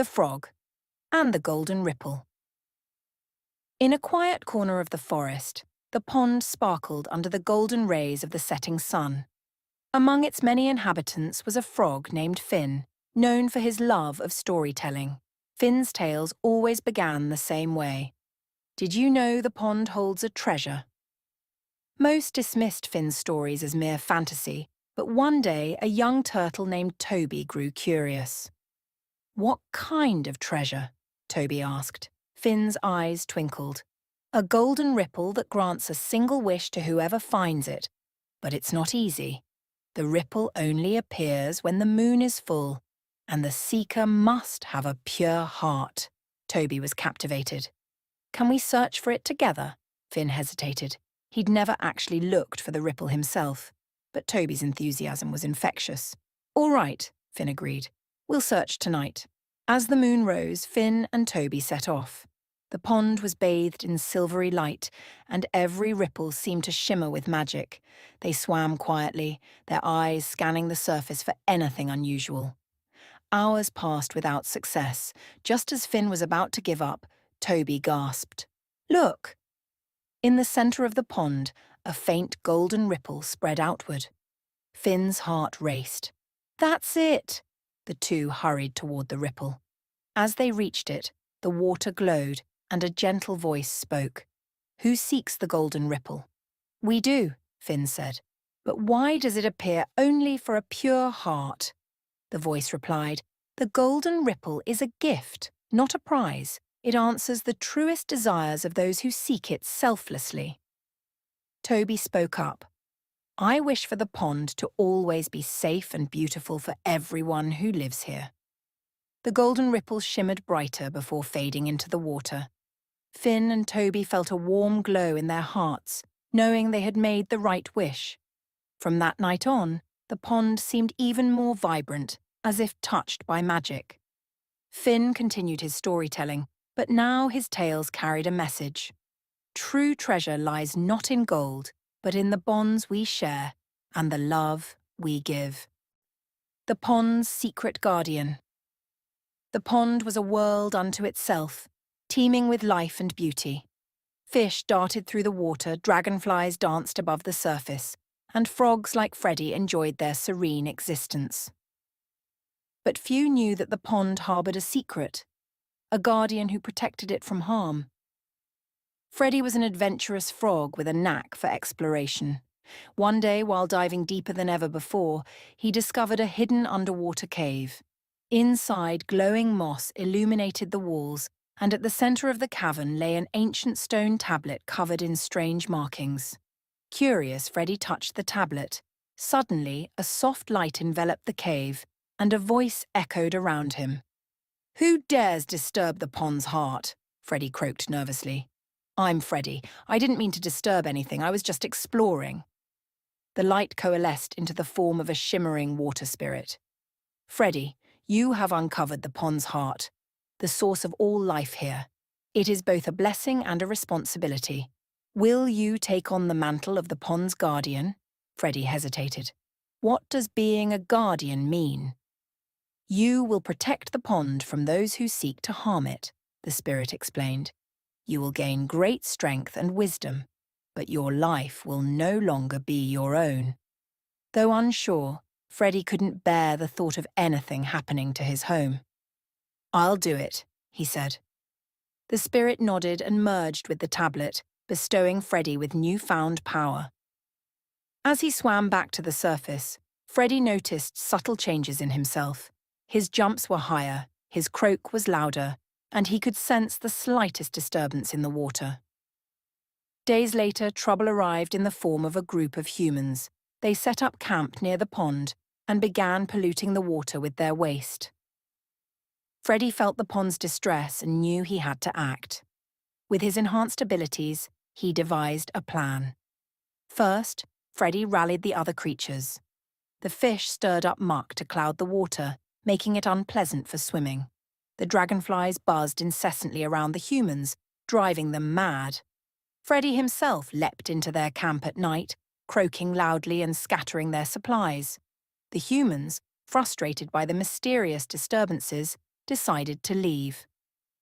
the frog, and the golden ripple. In a quiet corner of the forest, the pond sparkled under the golden rays of the setting sun. Among its many inhabitants was a frog named Finn, known for his love of storytelling. Finn's tales always began the same way. Did you know the pond holds a treasure? Most dismissed Finn's stories as mere fantasy, but one day a young turtle named Toby grew curious. What kind of treasure? Toby asked. Finn's eyes twinkled. A golden ripple that grants a single wish to whoever finds it. But it's not easy. The ripple only appears when the moon is full, and the seeker must have a pure heart. Toby was captivated. Can we search for it together? Finn hesitated. He'd never actually looked for the ripple himself, but Toby's enthusiasm was infectious. All right, Finn agreed. We'll search tonight. As the moon rose, Finn and Toby set off. The pond was bathed in silvery light, and every ripple seemed to shimmer with magic. They swam quietly, their eyes scanning the surface for anything unusual. Hours passed without success. Just as Finn was about to give up, Toby gasped. Look! In the centre of the pond, a faint golden ripple spread outward. Finn's heart raced. That's it! The two hurried toward the ripple. As they reached it, the water glowed, and a gentle voice spoke. Who seeks the golden ripple? We do, Finn said. But why does it appear only for a pure heart? The voice replied, the golden ripple is a gift, not a prize. It answers the truest desires of those who seek it selflessly. Toby spoke up. I wish for the pond to always be safe and beautiful for everyone who lives here. The golden ripple shimmered brighter before fading into the water. Finn and Toby felt a warm glow in their hearts, knowing they had made the right wish. From that night on, the pond seemed even more vibrant, as if touched by magic. Finn continued his storytelling, but now his tales carried a message. True treasure lies not in gold, but in the bonds we share and the love we give. The pond's secret guardian. The pond was a world unto itself, teeming with life and beauty. Fish darted through the water, dragonflies danced above the surface, and frogs like Freddie enjoyed their serene existence. But few knew that the pond harboured a secret, a guardian who protected it from harm. Freddie was an adventurous frog with a knack for exploration. One day, while diving deeper than ever before, he discovered a hidden underwater cave. Inside, glowing moss illuminated the walls, and at the centre of the cavern lay an ancient stone tablet covered in strange markings. Curious, Freddie touched the tablet. Suddenly, a soft light enveloped the cave, and a voice echoed around him. Who dares disturb the pond's heart? Freddie croaked nervously. I'm Freddie. I didn't mean to disturb anything. I was just exploring. The light coalesced into the form of a shimmering water spirit. Freddie, you have uncovered the pond's heart, the source of all life here. It is both a blessing and a responsibility. Will you take on the mantle of the pond's guardian? Freddie hesitated. What does being a guardian mean? You will protect the pond from those who seek to harm it, the spirit explained. You will gain great strength and wisdom, but your life will no longer be your own. Though unsure, Freddie couldn't bear the thought of anything happening to his home. I'll do it, he said. The spirit nodded and merged with the tablet, bestowing Freddie with newfound power. As he swam back to the surface, Freddie noticed subtle changes in himself. His jumps were higher, his croak was louder, and he could sense the slightest disturbance in the water. Days later, trouble arrived in the form of a group of humans. They set up camp near the pond and began polluting the water with their waste. Freddie felt the pond's distress and knew he had to act. With his enhanced abilities, he devised a plan. First, Freddie rallied the other creatures. The fish stirred up muck to cloud the water, making it unpleasant for swimming. The dragonflies buzzed incessantly around the humans, driving them mad. Freddie himself leapt into their camp at night, croaking loudly and scattering their supplies. The humans, frustrated by the mysterious disturbances, decided to leave.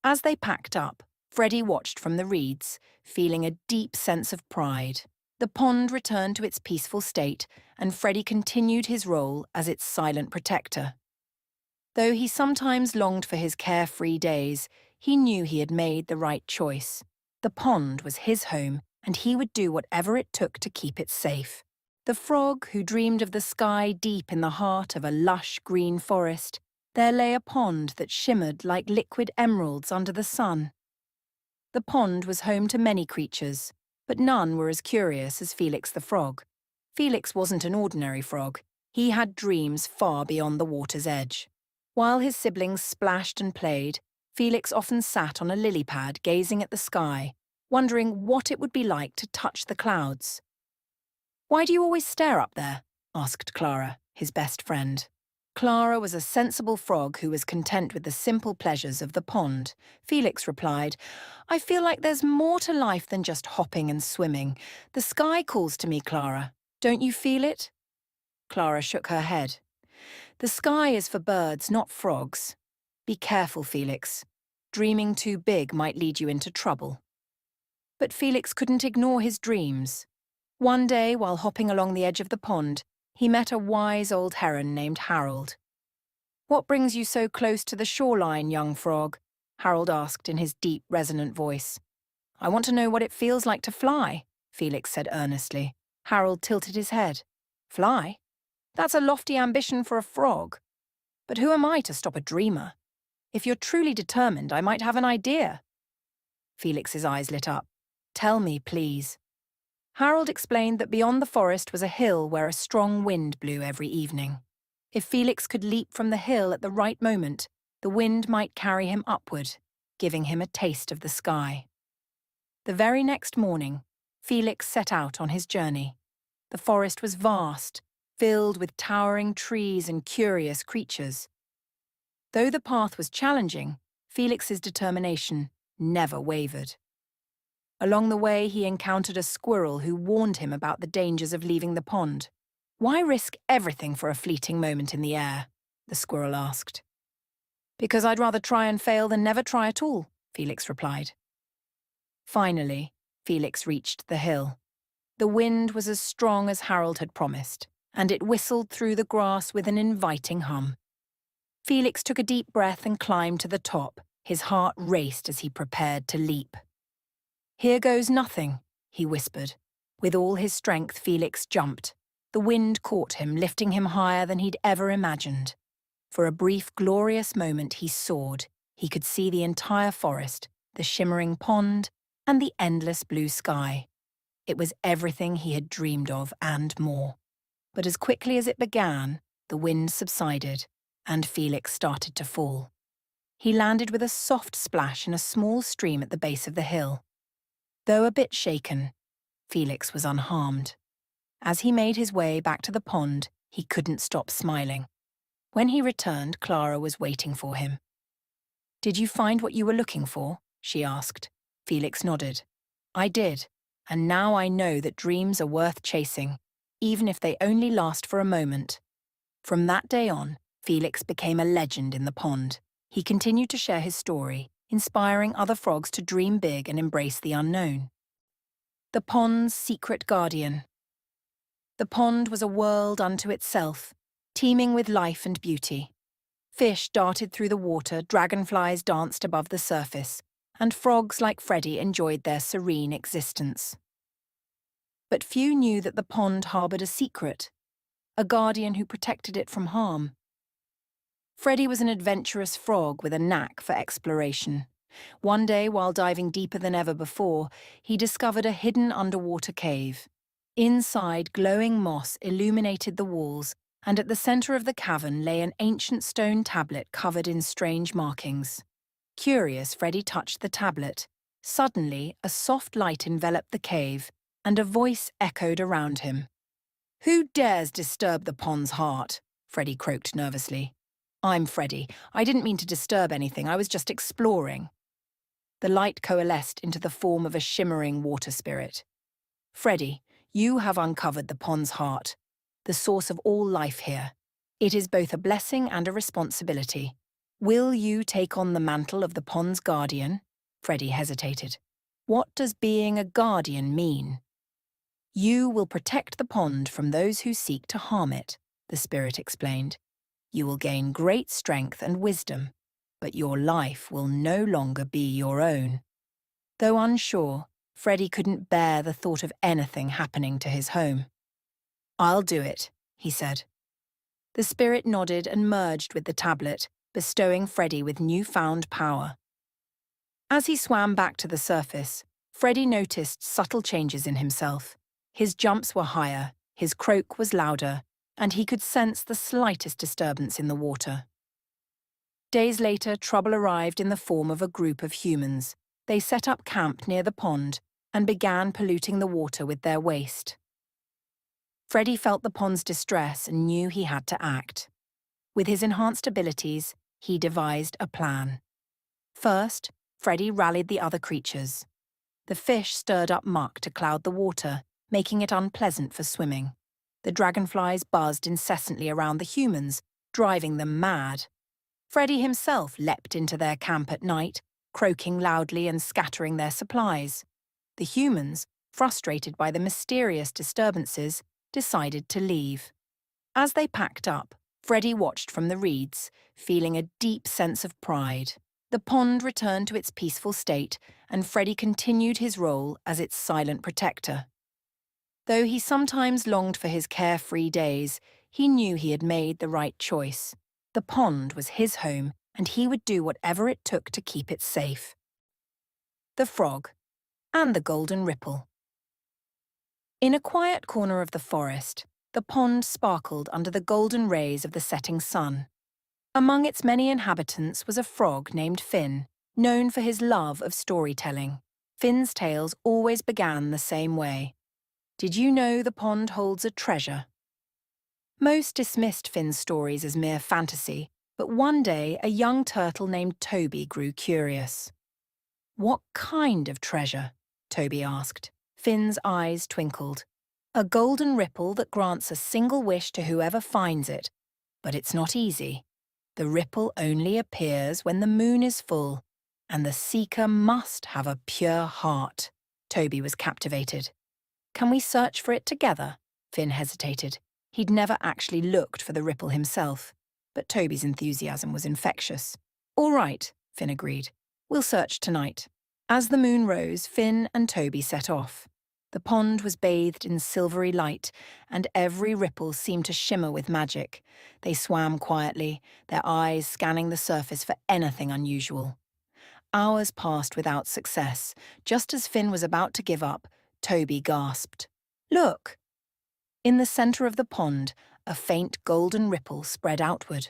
As they packed up, Freddie watched from the reeds, feeling a deep sense of pride. The pond returned to its peaceful state, and Freddie continued his role as its silent protector. Though he sometimes longed for his carefree days, he knew he had made the right choice. The pond was his home, and he would do whatever it took to keep it safe. The frog who dreamed of the sky deep in the heart of a lush green forest, there lay a pond that shimmered like liquid emeralds under the sun. The pond was home to many creatures, but none were as curious as Felix the frog. Felix wasn't an ordinary frog. He had dreams far beyond the water's edge. While his siblings splashed and played, Felix often sat on a lily pad gazing at the sky, wondering what it would be like to touch the clouds. "Why do you always stare up there?" asked Clara, his best friend. Clara was a sensible frog who was content with the simple pleasures of the pond. Felix replied, "I feel like there's more to life than just hopping and swimming. The sky calls to me, Clara. Don't you feel it?" Clara shook her head. "The sky is for birds, not frogs. Be careful, Felix. Dreaming too big might lead you into trouble." But Felix couldn't ignore his dreams. One day, while hopping along the edge of the pond, he met a wise old heron named Harold. "What brings you so close to the shoreline, young frog?" Harold asked in his deep, resonant voice. "I want to know what it feels like to fly," Felix said earnestly. Harold tilted his head. "Fly? That's a lofty ambition for a frog. But who am I to stop a dreamer? If you're truly determined, I might have an idea." Felix's eyes lit up. "Tell me, please." Harold explained that beyond the forest was a hill where a strong wind blew every evening. If Felix could leap from the hill at the right moment, the wind might carry him upward, giving him a taste of the sky. The very next morning, Felix set out on his journey. The forest was vast, filled with towering trees and curious creatures. Though the path was challenging, Felix's determination never wavered. Along the way, he encountered a squirrel who warned him about the dangers of leaving the pond. "Why risk everything for a fleeting moment in the air?" the squirrel asked. "Because I'd rather try and fail than never try at all," Felix replied. Finally, Felix reached the hill. The wind was as strong as Harold had promised, and it whistled through the grass with an inviting hum. Felix took a deep breath and climbed to the top. His heart raced as he prepared to leap. "Here goes nothing," he whispered. With all his strength, Felix jumped. The wind caught him, lifting him higher than he'd ever imagined. For a brief, glorious moment, he soared. He could see the entire forest, the shimmering pond, and the endless blue sky. It was everything he had dreamed of and more. But as quickly as it began, the wind subsided, and Felix started to fall. He landed with a soft splash in a small stream at the base of the hill. Though a bit shaken, Felix was unharmed. As he made his way back to the pond, he couldn't stop smiling. When he returned, Clara was waiting for him. "Did you find what you were looking for?" she asked. Felix nodded. "I did, and now I know that dreams are worth chasing, even if they only last for a moment." From that day on, Felix became a legend in the pond. He continued to share his story, inspiring other frogs to dream big and embrace the unknown. The pond's secret guardian. The pond was a world unto itself, teeming with life and beauty. Fish darted through the water, dragonflies danced above the surface, and frogs like Freddie enjoyed their serene existence. But few knew that the pond harboured a secret, a guardian who protected it from harm. Freddie was an adventurous frog with a knack for exploration. One day, while diving deeper than ever before, he discovered a hidden underwater cave. Inside, glowing moss illuminated the walls, and at the centre of the cavern lay an ancient stone tablet covered in strange markings. Curious, Freddie touched the tablet. Suddenly, a soft light enveloped the cave, and a voice echoed around him. "Who dares disturb the pond's heart?" Freddie croaked nervously. "I'm Freddie. I didn't mean to disturb anything. I was just exploring." The light coalesced into the form of a shimmering water spirit. "Freddie, you have uncovered the pond's heart, the source of all life here. It is both a blessing and a responsibility. Will you take on the mantle of the pond's guardian? Freddie hesitated. What does being a guardian mean? You will protect the pond from those who seek to harm it, the spirit explained. You will gain great strength and wisdom, but your life will no longer be your own. Though unsure, Freddie couldn't bear the thought of anything happening to his home. I'll do it, he said. The spirit nodded and merged with the tablet, bestowing Freddie with newfound power. As he swam back to the surface, Freddie noticed subtle changes in himself. His jumps were higher, his croak was louder, and he could sense the slightest disturbance in the water. Days later, trouble arrived in the form of a group of humans. They set up camp near the pond and began polluting the water with their waste. Freddie felt the pond's distress and knew he had to act. With his enhanced abilities, he devised a plan. First, Freddie rallied the other creatures. The fish stirred up muck to cloud the water, making it unpleasant for swimming. The dragonflies buzzed incessantly around the humans, driving them mad. Freddie himself leapt into their camp at night, croaking loudly and scattering their supplies. The humans, frustrated by the mysterious disturbances, decided to leave. As they packed up, Freddie watched from the reeds, feeling a deep sense of pride. The pond returned to its peaceful state, and Freddie continued his role as its silent protector. Though he sometimes longed for his carefree days, he knew he had made the right choice. The pond was his home, and he would do whatever it took to keep it safe. The Frog and the Golden Ripple. In a quiet corner of the forest, the pond sparkled under the golden rays of the setting sun. Among its many inhabitants was a frog named Finn, known for his love of storytelling. Finn's tales always began the same way. Did you know the pond holds a treasure? Most dismissed Finn's stories as mere fantasy, but one day a young turtle named Toby grew curious. What kind of treasure? Toby asked. Finn's eyes twinkled. A golden ripple that grants a single wish to whoever finds it. But it's not easy. The ripple only appears when the moon is full, and the seeker must have a pure heart. Toby was captivated. Can we search for it together? Finn hesitated. He'd never actually looked for the ripple himself, but Toby's enthusiasm was infectious. All right, Finn agreed. We'll search tonight. As the moon rose, Finn and Toby set off. The pond was bathed in silvery light, and every ripple seemed to shimmer with magic. They swam quietly, their eyes scanning the surface for anything unusual. Hours passed without success. Just as Finn was about to give up, Toby gasped. Look! In the centre of the pond, a faint golden ripple spread outward.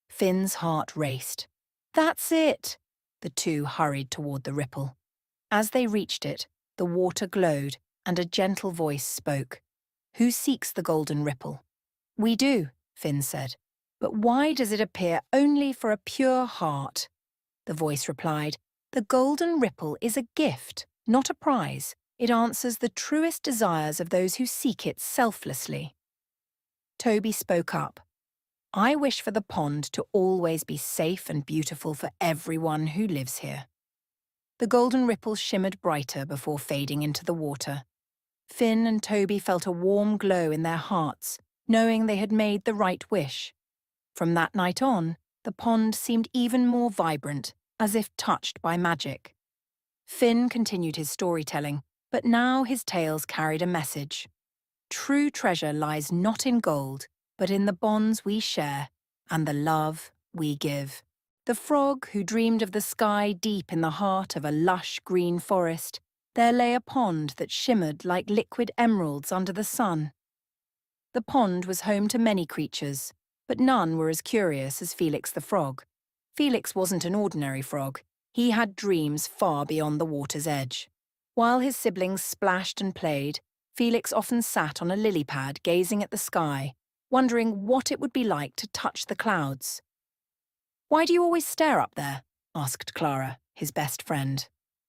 Finn's heart raced. That's it! The two hurried toward the ripple. As they reached it, the water glowed, and a gentle voice spoke. Who seeks the golden ripple? We do, Finn said. But why does it appear only for a pure heart? The voice replied, The golden ripple is a gift, not a prize. It answers the truest desires of those who seek it selflessly. Toby spoke up. I wish for the pond to always be safe and beautiful for everyone who lives here. The golden ripple shimmered brighter before fading into the water. Finn and Toby felt a warm glow in their hearts, knowing they had made the right wish. From that night on, the pond seemed even more vibrant, as if touched by magic. Finn continued his storytelling, but now his tales carried a message. True treasure lies not in gold, but in the bonds we share and the love we give. The frog who dreamed of the sky deep in the heart of a lush green forest, there lay a pond that shimmered like liquid emeralds under the sun. The pond was home to many creatures, but none were as curious as Felix the frog. Felix wasn't an ordinary frog. He had dreams far beyond the water's edge. While his siblings splashed and played, Felix often sat on a lily pad gazing at the sky, wondering what it would be like to touch the clouds. Why do you always stare up there? Asked Clara, his best friend.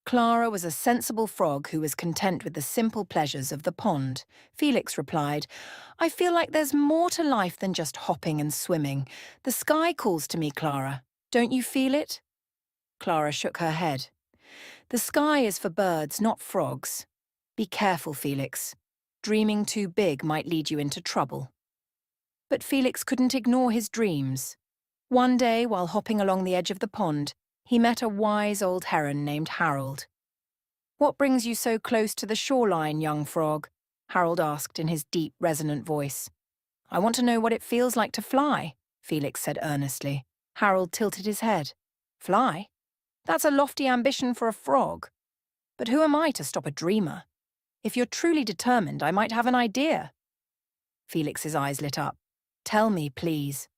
Clara was a sensible frog who was content with the simple pleasures of the pond. Felix replied, I feel like there's more to life than just hopping and swimming. The sky calls to me, Clara. Don't you feel it? Clara shook her head. The sky is for birds, not frogs. Be careful, Felix. Dreaming too big might lead you into trouble. But Felix couldn't ignore his dreams. One day, while hopping along the edge of the pond, he met a wise old heron named Harold. "What brings you so close to the shoreline, young frog?" Harold asked in his deep, resonant voice. "I want to know what it feels like to fly," Felix said earnestly. Harold tilted his head. "Fly? That's a lofty ambition for a frog. But who am I to stop a dreamer? If you're truly determined, I might have an idea." Felix's eyes lit up. "Tell me, please."